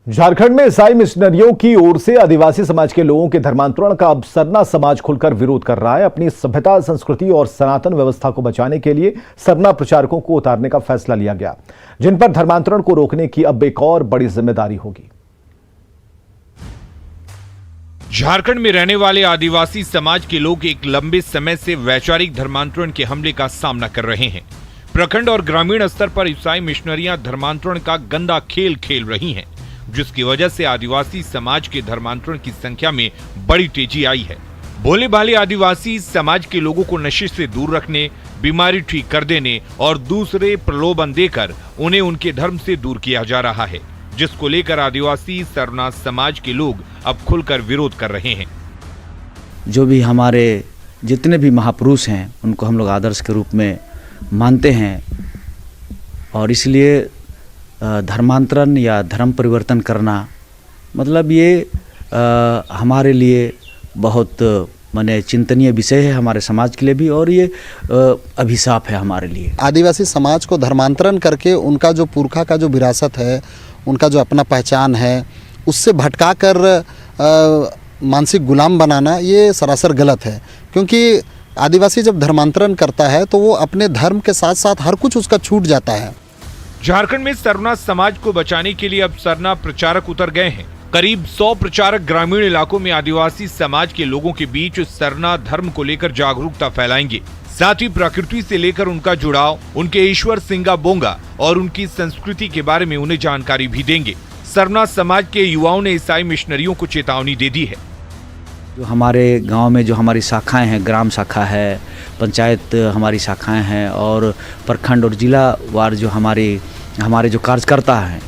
झारखंड में ईसाई मिशनरियों की ओर से आदिवासी समाज के लोगों के धर्मांतरण का अब सरना समाज खुलकर विरोध कर रहा है। अपनी सभ्यता, संस्कृति और सनातन व्यवस्था को बचाने के लिए सरना प्रचारकों को उतारने का फैसला लिया गया, जिन पर धर्मांतरण को रोकने की अब एक और बड़ी जिम्मेदारी होगी। झारखंड में रहने वाले आदिवासी समाज के लोग एक लंबे समय से वैचारिक धर्मांतरण के हमले का सामना कर रहे हैं। प्रखंड और ग्रामीण स्तर पर ईसाई मिशनरियां धर्मांतरण का गंदा खेल खेल रही हैं, जिसकी वजह से आदिवासी समाज के धर्मांतरण की संख्या में बड़ी तेजी आई है। भोले भाले आदिवासी समाज के लोगों को नशे से दूर रखने, बीमारी ठीक कर देने और दूसरे प्रलोभन देकर उन्हें उनके धर्म से दूर किया जा रहा है, जिसको लेकर आदिवासी सरना समाज के लोग अब खुलकर विरोध कर रहे हैं। जो भी हमारे जितने भी महापुरुष हैं उनको हम लोग आदर्श के रूप में मानते हैं और इसलिए धर्मांतरण या धर्म परिवर्तन करना मतलब ये हमारे लिए बहुत माने चिंतनीय विषय है, हमारे समाज के लिए भी, और ये अभिशाप है हमारे लिए। आदिवासी समाज को धर्मांतरण करके उनका जो पुरखा का जो विरासत है, उनका जो अपना पहचान है, उससे भटका कर मानसिक गुलाम बनाना ये सरासर गलत है। क्योंकि आदिवासी जब धर्मांतरण करता है तो वो अपने धर्म के साथ साथ हर कुछ उसका छूट जाता है। झारखंड में सरना समाज को बचाने के लिए अब सरना प्रचारक उतर गए हैं। करीब 100 प्रचारक ग्रामीण इलाकों में आदिवासी समाज के लोगों के बीच सरना धर्म को लेकर जागरूकता फैलाएंगे। साथ ही प्रकृति से लेकर उनका जुड़ाव, उनके ईश्वर सिंगा बोंगा और उनकी संस्कृति के बारे में उन्हें जानकारी भी देंगे। सरना समाज के युवाओं ने ईसाई मिशनरियों को चेतावनी दे दी है। जो हमारे गांव में जो हमारी शाखाएं हैं, ग्राम शाखा है, पंचायत हमारी शाखाएं हैं और प्रखंड और जिला वार जो हमारे जो कार्यकर्ता हैं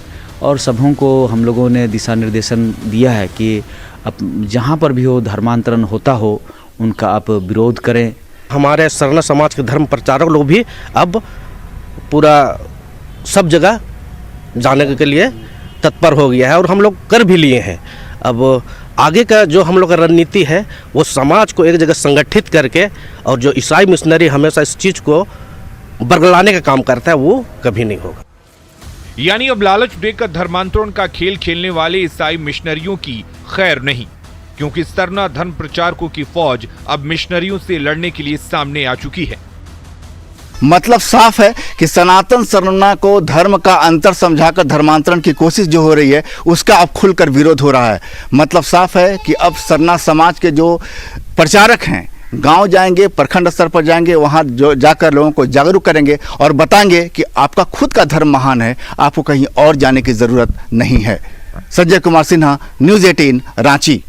और सबों को हम लोगों ने दिशा निर्देशन दिया है कि अब जहां पर भी हो धर्मांतरण होता हो उनका आप विरोध करें। हमारे सरना समाज के धर्म प्रचारक लोग भी अब पूरा सब जगह जाने के लिए तत्पर हो गया है और हम लोग कर भी लिए हैं। अब आगे का जो हम लोग का रणनीति है वो समाज को एक जगह संगठित करके, और जो ईसाई मिशनरी हमेशा इस चीज़ को बरगलाने का काम करता है वो कभी नहीं होगा। यानी अब लालच देकर धर्मांतरण का खेल खेलने वाले ईसाई मिशनरियों की खैर नहीं, क्योंकि सरना धर्म प्रचारकों की फौज अब मिशनरियों से लड़ने के लिए सामने आ चुकी है। मतलब साफ है कि सनातन सरना को धर्म का अंतर समझाकर धर्मांतरण की कोशिश जो हो रही है उसका अब खुलकर विरोध हो रहा है। मतलब साफ है कि अब सरना समाज के जो प्रचारक हैं गांव जाएंगे, प्रखंड स्तर पर जाएंगे, वहां जो जाकर लोगों को जागरूक करेंगे और बताएंगे कि आपका खुद का धर्म महान है, आपको कहीं और जाने की जरूरत नहीं है। संजय कुमार सिन्हा, न्यूज़ 18, रांची।